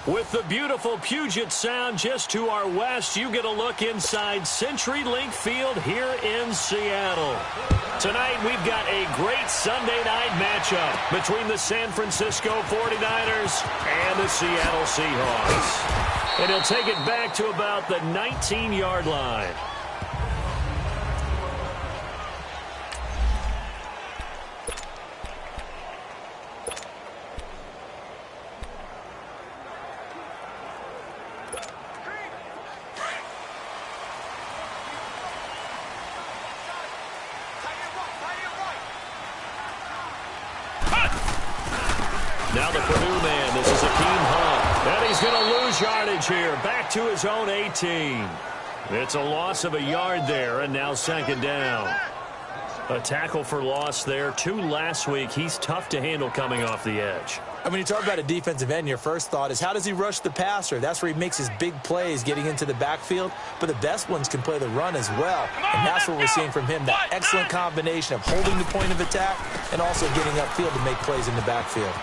With the beautiful Puget Sound just to our west, you get a look inside CenturyLink Field here in Seattle. Tonight, we've got a great Sunday night matchup between the San Francisco 49ers and the Seattle Seahawks. And he'll take it back to about the 19-yard line. Now the Purdue man, this is Akeem Hunt. And he's going to lose yardage here, back to his own 18. It's a loss of a yard there, and now second down. A tackle for loss there. 2 last week. He's tough to handle coming off the edge. And when you talk about a defensive end, your first thought is, how does he rush the passer? That's where he makes his big plays getting into the backfield. But the best ones can play the run as well. And that's what we're seeing from him, that excellent combination of holding the point of attack and also getting upfield to make plays in the backfield.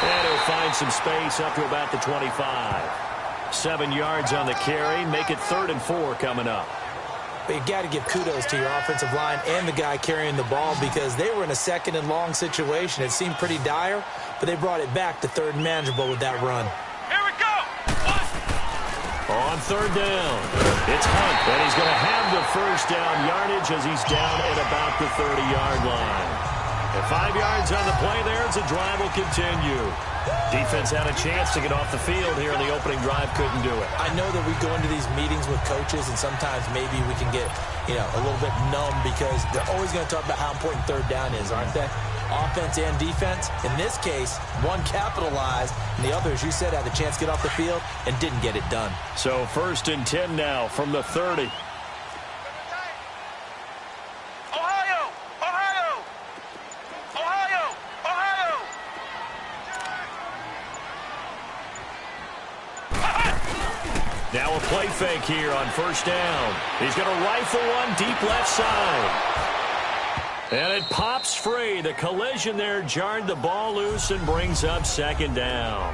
And he'll find some space up to about the 25. 7 yards on the carry. Make it 3rd and 4 coming up. But you got to give kudos to your offensive line and the guy carrying the ball, because they were in a 2nd and long situation. It seemed pretty dire, but they brought it back to 3rd and manageable with that run. Here we go. On 3rd down, it's Hunt, and he's going to have the first down yardage as he's down at about the 30-yard line. And 5 yards on the play there as the drive will continue. Defense had a chance to get off the field here in the opening drive, couldn't do it. I know that we go into these meetings with coaches, and sometimes maybe we can get, a little bit numb, because they're always going to talk about how important 3rd down is, aren't they? Offense and defense. In this case, one capitalized, and the other, as you said, had the chance to get off the field and didn't get it done. So 1st and 10 now from the 30. Now a play fake here on 1st down. He's going to rifle one deep left side. And it pops free. The collision there jarred the ball loose and brings up 2nd down.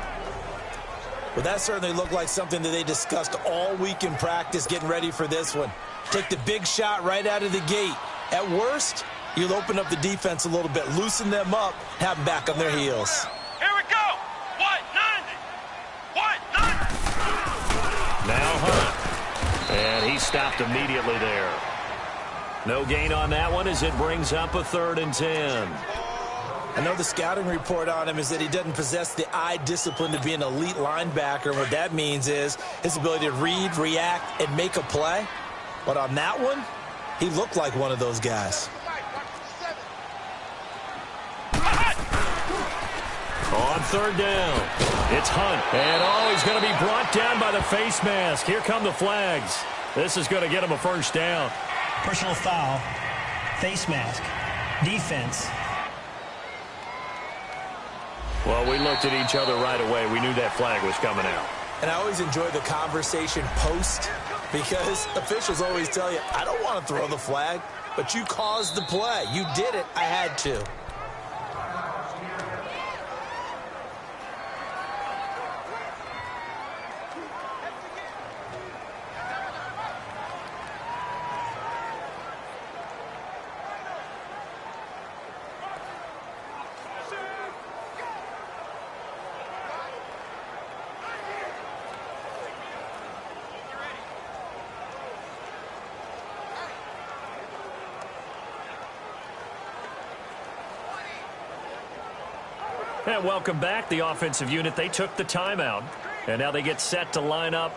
Well, that certainly looked like something that they discussed all week in practice getting ready for this one. Take the big shot right out of the gate. At worst, you'll open up the defense a little bit, loosen them up, have them back on their heels. Here we go. 190. Now Hunt. And he stopped immediately there. No gain on that one as it brings up a 3rd and 10. I know the scouting report on him is that he doesn't possess the eye discipline to be an elite linebacker. What that means is his ability to read, react, and make a play. But on that one, he looked like one of those guys. On 3rd down, it's Hunt. And, he's going to be brought down by the face mask. Here come the flags. This is going to get him a 1st down. Personal foul, face mask, defense. Well, we looked at each other right away. We knew that flag was coming out. And I always enjoy the conversation post, because officials always tell you, I don't want to throw the flag, but you caused the play. You did it. I had to. And welcome back, the offensive unit. They took the timeout, and now they get set to line up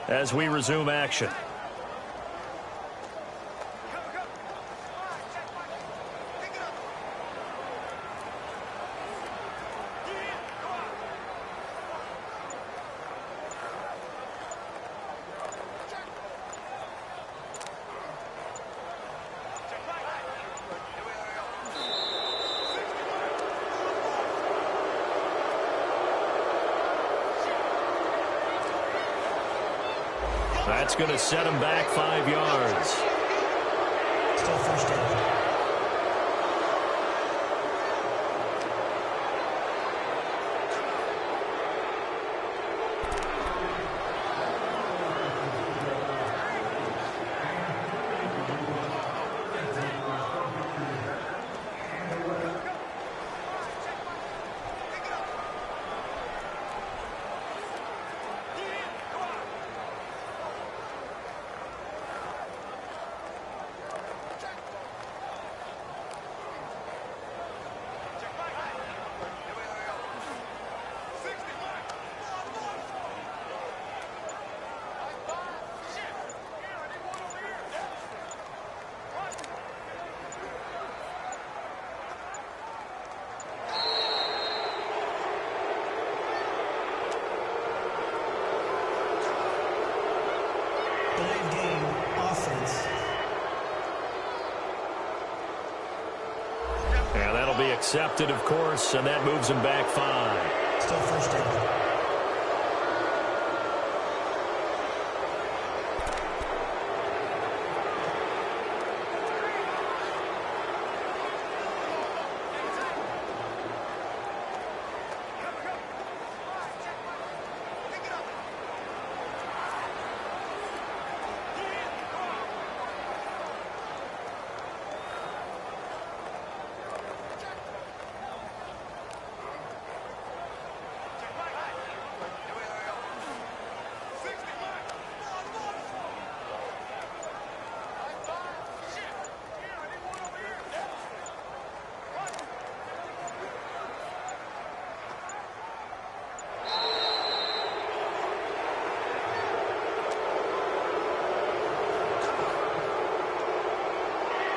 as we resume action. That's going to set him back 5 yards. Still 1st down. accepted, of course, and that moves him back 5. Still first down.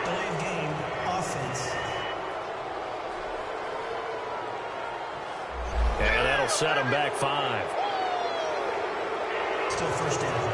Delayed game, offense. And that'll set him back 5. Still first down.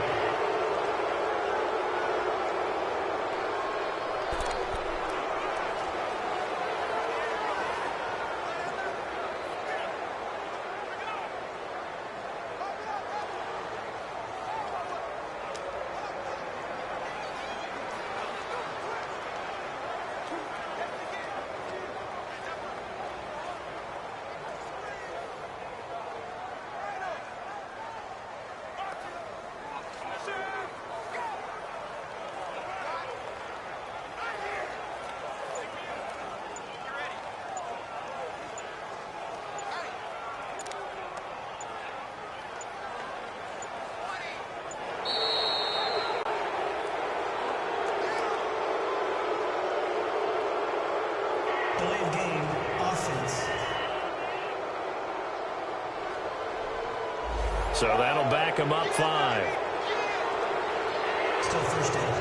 Delayed game, offense. So that'll back him up 5. Still first down.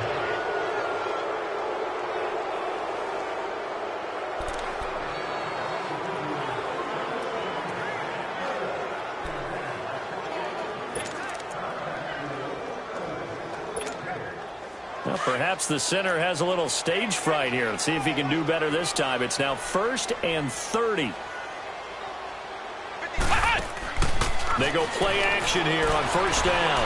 Well, perhaps the center has a little stage fright here. Let's see if he can do better this time. It's now 1st and 30. They go play action here on 1st down.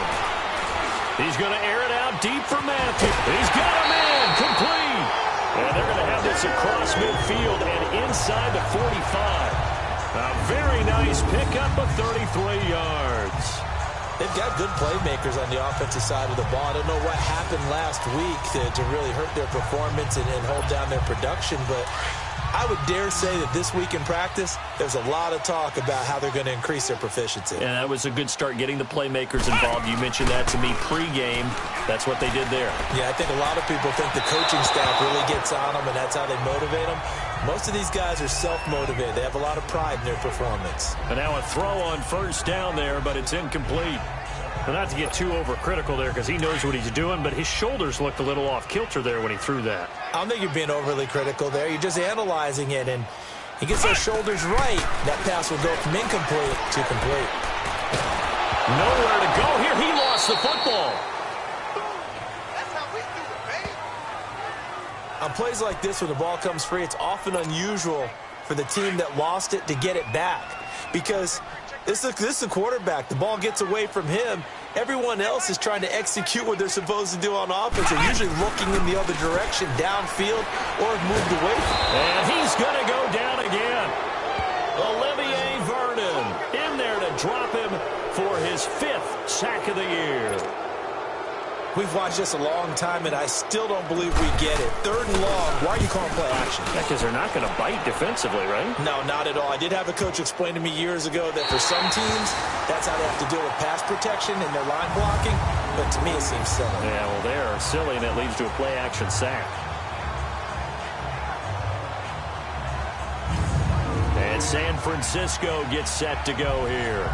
He's going to air it out deep for Matthew. He's got a man complete. And they're going to have this across midfield and inside the 45. A very nice pickup of 33 yards. They've got good playmakers on the offensive side of the ball. I don't know what happened last week to really hurt their performance and hold down their production, but I would dare say that this week in practice, there's a lot of talk about how they're going to increase their proficiency. And that was a good start, getting the playmakers involved. You mentioned that to me pregame. That's what they did there. Yeah, I think a lot of people think the coaching staff really gets on them, and that's how they motivate them. Most of these guys are self-motivated. They have a lot of pride in their performance. And now a throw on 1st down there, but it's incomplete. Well, not to get too overcritical there because he knows what he's doing, but his shoulders looked a little off kilter there when he threw that. I don't think you're being overly critical there. You're just analyzing it, and he gets those shoulders right. That pass will go from incomplete to complete. Nowhere to go here. He lost the football. On plays like this, when the ball comes free, it's often unusual for the team that lost it to get it back. Because this is a quarterback. The ball gets away from him. Everyone else is trying to execute what they're supposed to do on offense. They're usually looking in the other direction, downfield, or have moved away from it. And he's going to go down again. Olivier Vernon in there to drop him for his 5th sack of the year. We've watched this a long time, and I still don't believe we get it. 3rd and long. Why are you calling play action? Yeah, because they're not going to bite defensively, right? No, not at all. I did have a coach explain to me years ago that for some teams, that's how they have to deal with pass protection and their line blocking. But to me, it seems silly. Yeah, well, they are silly, and it leads to a play action sack. And San Francisco gets set to go here.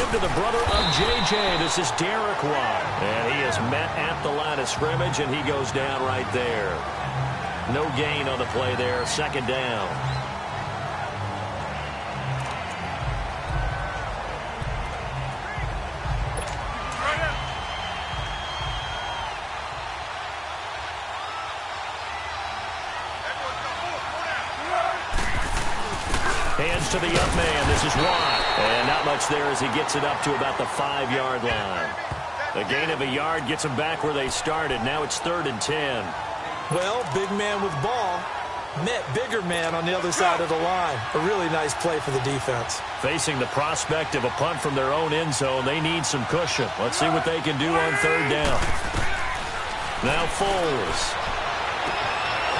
To the brother of J.J. This is Derek Watt. And he is met at the line of scrimmage, and he goes down right there. No gain on the play there. 2nd down. hands to the up man. This is Watt. And not much there as he gets it up to about the 5-yard line. A gain of a yard gets them back where they started. Now it's 3rd and 10. Well, big man with ball met bigger man on the other side of the line. A really nice play for the defense. Facing the prospect of a punt from their own end zone, they need some cushion. Let's see what they can do on 3rd down. Now Foles.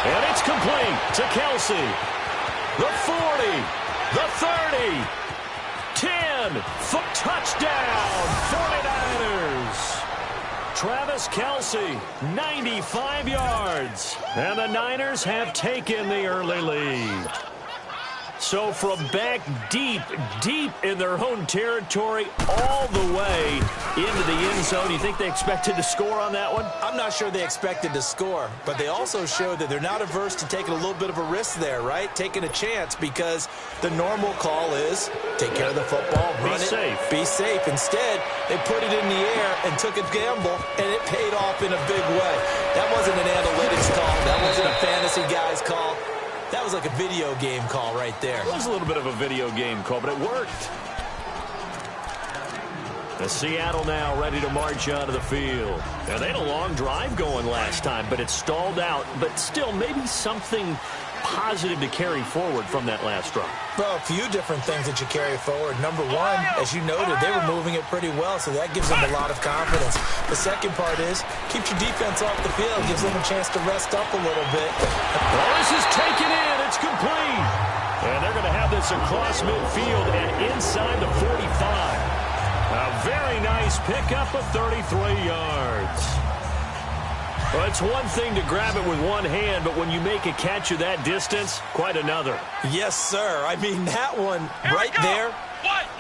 And it's complete to Kelsey. The 40, the 30, 10-foot touchdown, 49ers. Travis Kelsey, 95 yards. And the Niners have taken the early lead. So from back deep in their own territory all the way into the end zone, you think they expected to score on that one? I'm not sure they expected to score, but they also showed that they're not averse to taking a little bit of a risk there, right? Taking a chance, because the normal call is take care of the football, run it, be safe. Instead, they put it in the air and took a gamble, and it paid off in a big way. That wasn't an analytics call. That wasn't a fantasy guy's call. That was like a video game call right there. It was a little bit of a video game call, but it worked. The Seattle now ready to march onto the field. Now, they had a long drive going last time, but it stalled out. But still, maybe something positive to carry forward from that last drive. Well, a few different things that you carry forward. Number one, as you noted, they were moving it pretty well, so that gives them a lot of confidence. The second part is, keeps your defense off the field, gives them a chance to rest up a little bit. Well, this is taken in. It's complete. And they're going to have this across midfield and inside the 45. A very nice pickup of 33 yards. Well, it's one thing to grab it with one hand, but when you make a catch of that distance, quite another. Yes, sir. I mean, that one right there,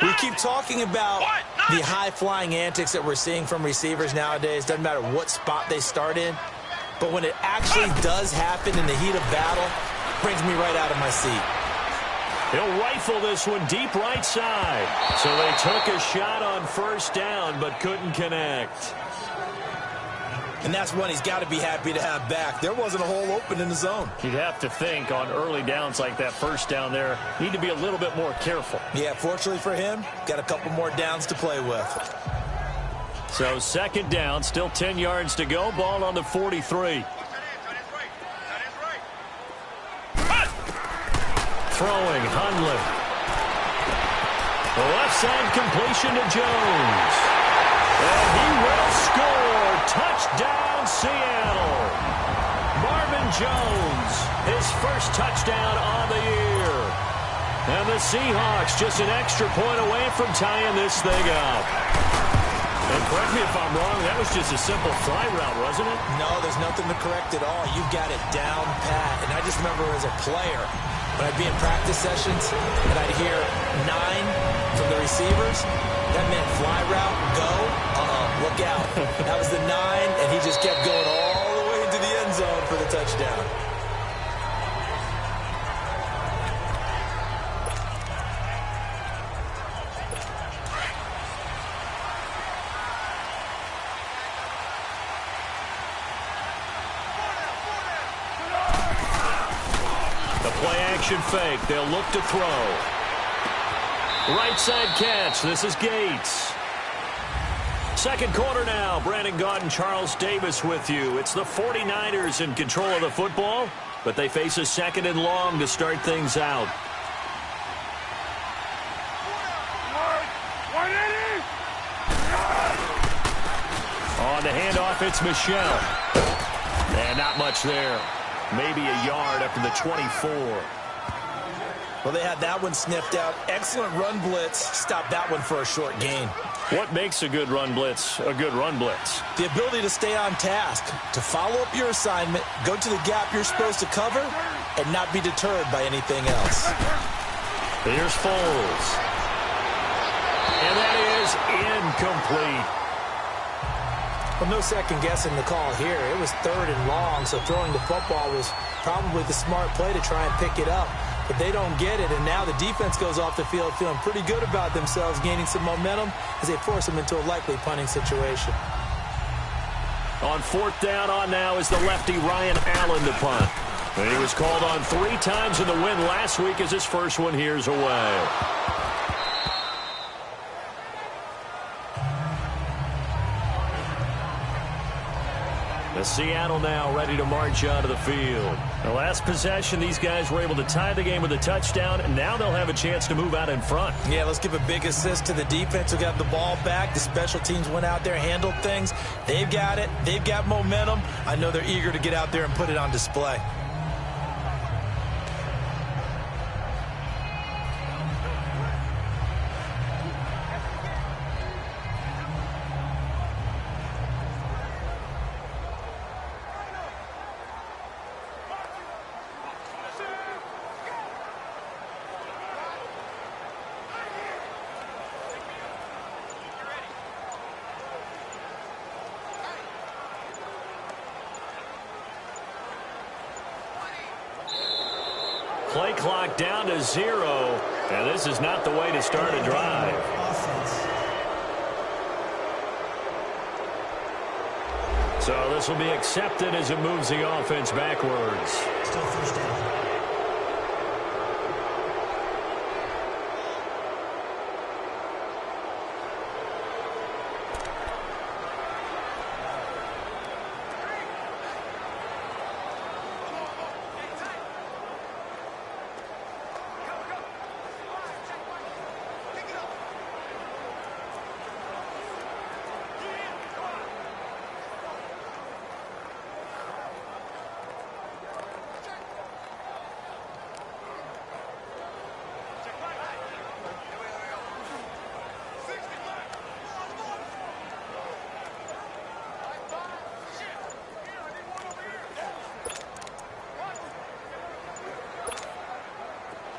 we keep talking about the high-flying antics that we're seeing from receivers nowadays. Doesn't matter what spot they start in. But when it actually does happen in the heat of battle, it brings me right out of my seat. He'll rifle this one deep right side. So they took a shot on 1st down, but couldn't connect. And that's one he's got to be happy to have back. There wasn't a hole open in the zone. You'd have to think on early downs like that 1st down there, need to be a little bit more careful. Yeah, fortunately for him, got a couple more downs to play with. So 2nd down, still 10 yards to go. Ball on the 43. Throwing, Hundley. The left side completion to Jones. And he will score. Touchdown, Seattle. Marvin Jones, his 1st touchdown on the year. And the Seahawks just an extra point away from tying this thing up. And correct me if I'm wrong, that was just a simple fly route, wasn't it? No, there's nothing to correct at all. You got it down pat. And I just remember as a player, when I'd be in practice sessions and I'd hear 9 from the receivers, that meant fly route, go, look out. That was the 9, and he just kept going all the way into the end zone for the touchdown. The play-action fake. They'll look to throw. Right side catch. This is Gates. 2nd quarter now. Brandon Gaudin and Charles Davis with you. It's the 49ers in control of the football, but they face a 2nd and long to start things out. On the handoff, it's Michel. And not much there. Maybe a yard up to the 24. Well, they had that one sniffed out. Excellent run blitz. Stopped that one for a short gain. What makes a good run blitz a good run blitz? The ability to stay on task, to follow up your assignment, go to the gap you're supposed to cover, and not be deterred by anything else. Here's Foles. And that is incomplete. Well, no second guessing the call here. It was 3rd and long, so throwing the football was probably the smart play to try and pick it up. But they don't get it, and now the defense goes off the field feeling pretty good about themselves, gaining some momentum as they force them into a likely punting situation. On 4th down on now is the lefty Ryan Allen to punt. And he was called on 3 times in the win last week as his first one here's away. The Seattle now ready to march onto the field. The last possession, these guys were able to tie the game with a touchdown, and now they'll have a chance to move out in front. Yeah, let's give a big assist to the defense who got the ball back. The special teams went out there, handled things. They've got it. They've got momentum. I know they're eager to get out there and put it on display. Play clock down to 0, and this is not the way to start a drive. Offense. So this will be accepted as it moves the offense backwards. Still first down.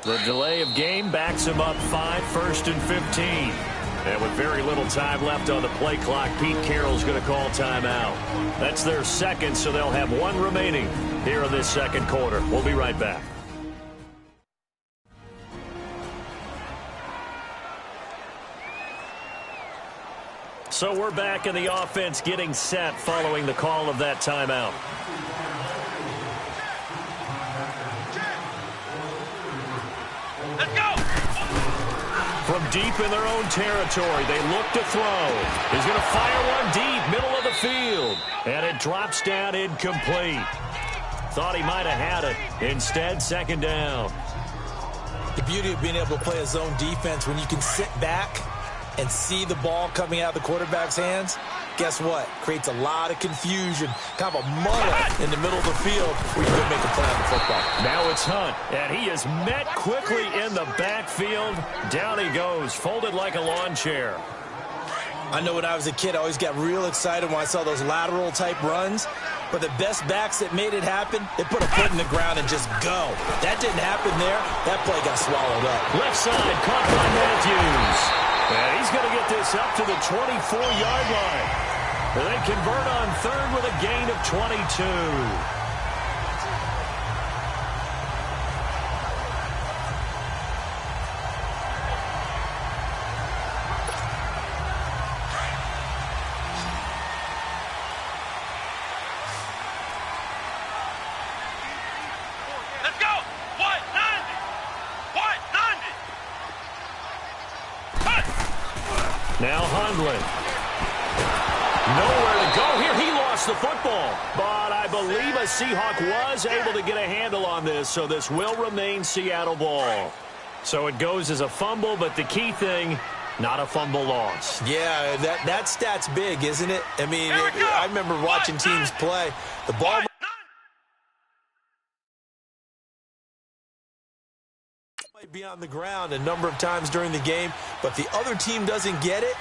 The delay of game backs him up 5, 1st and 15. And with very little time left on the play clock, Pete Carroll's going to call timeout. That's their second, so they'll have 1 remaining here in this second quarter. We'll be right back. So we're back in the offense getting set following the call of that timeout. From deep in their own territory, they look to throw. He's going to fire one deep, middle of the field. And it drops down incomplete. Thought he might have had it. Instead, second down. The beauty of being able to play a zone defense when you can sit back and see the ball coming out of the quarterback's hands, guess what? Creates a lot of confusion, kind of a muddle in the middle of the field where you can make a play on the football. Now it's Hunt, and he is met quickly in the backfield. Down he goes, folded like a lawn chair. I know when I was a kid, I always got real excited when I saw those lateral-type runs. But the best backs that made it happen, they put a foot in the ground and just go. That didn't happen there. That play got swallowed up. Left side, caught by Matthews. And he's going to get this up to the 24-yard line. And they convert on third with a gain of 22. Now Hundley. Nowhere to go here. He lost the football. But I believe a Seahawk was able to get a handle on this, so this will remain Seattle ball. So it goes as a fumble, but the key thing, not a fumble loss. Yeah, that stat's big, isn't it? I mean, I remember watching teams play. The ball might be on the ground a number of times during the game, but the other team doesn't get it.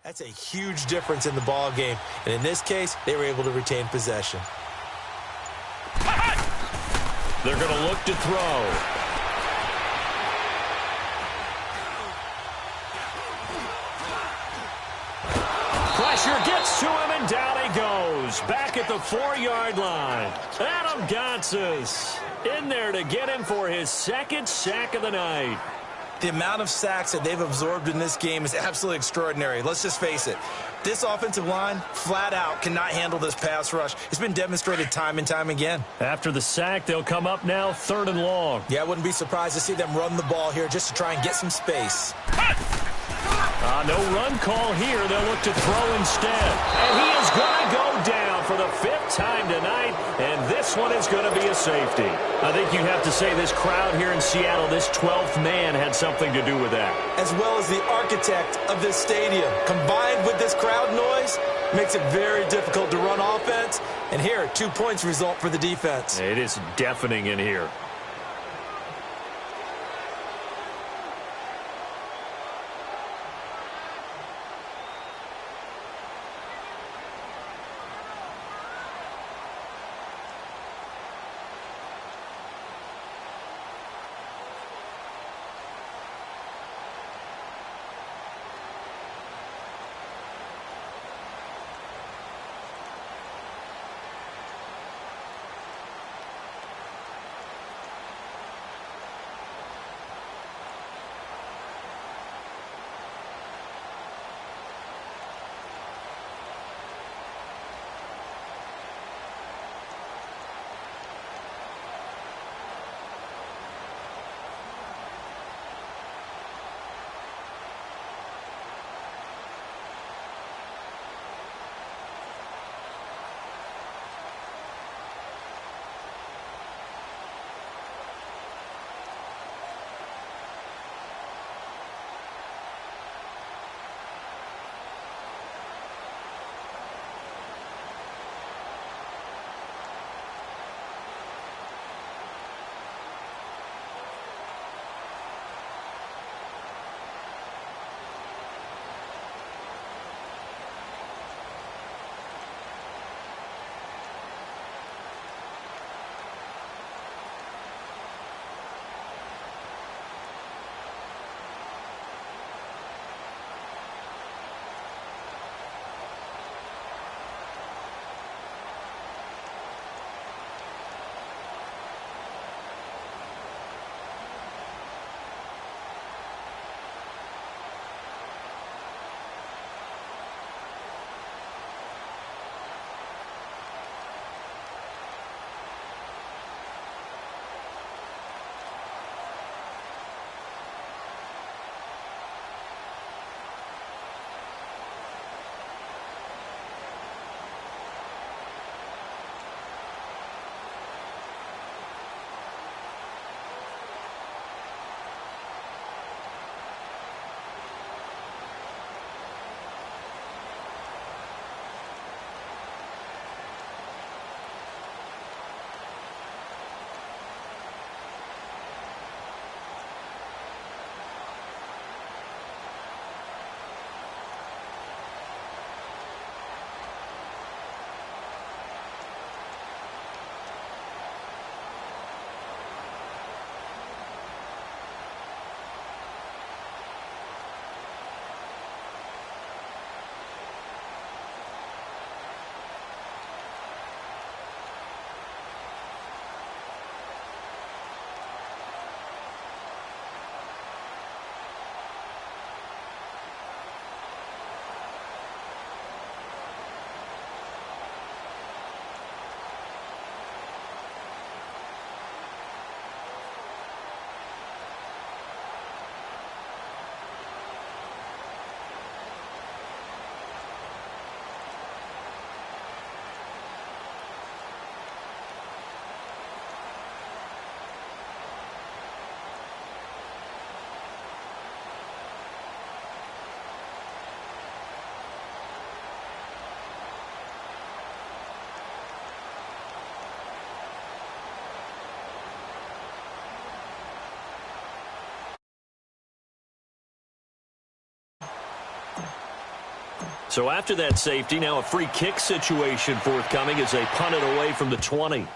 That's a huge difference in the ball game. And in this case, they were able to retain possession. They're going to look to throw. Pressure gets to him, and down he goes. Back at the 4-yard line. Adam Gotsis in there to get him for his second sack of the night. The amount of sacks that they've absorbed in this game is absolutely extraordinary. Let's just face it. This offensive line, flat out, cannot handle this pass rush. It's been demonstrated time and time again. After the sack, they'll come up now 3rd and long. Yeah, I wouldn't be surprised to see them run the ball here just to try and get some space. No run call here. They'll look to throw instead. And he is going to go down for the 5th time tonight, and this one is going to be a safety. I think you have to say this crowd here in Seattle, this 12th man had something to do with that. As well as the architect of this stadium. Combined with this crowd noise, makes it very difficult to run offense. And here, 2 points result for the defense. It is deafening in here. So after that safety, now a free kick situation forthcoming as they punt it away from the 20.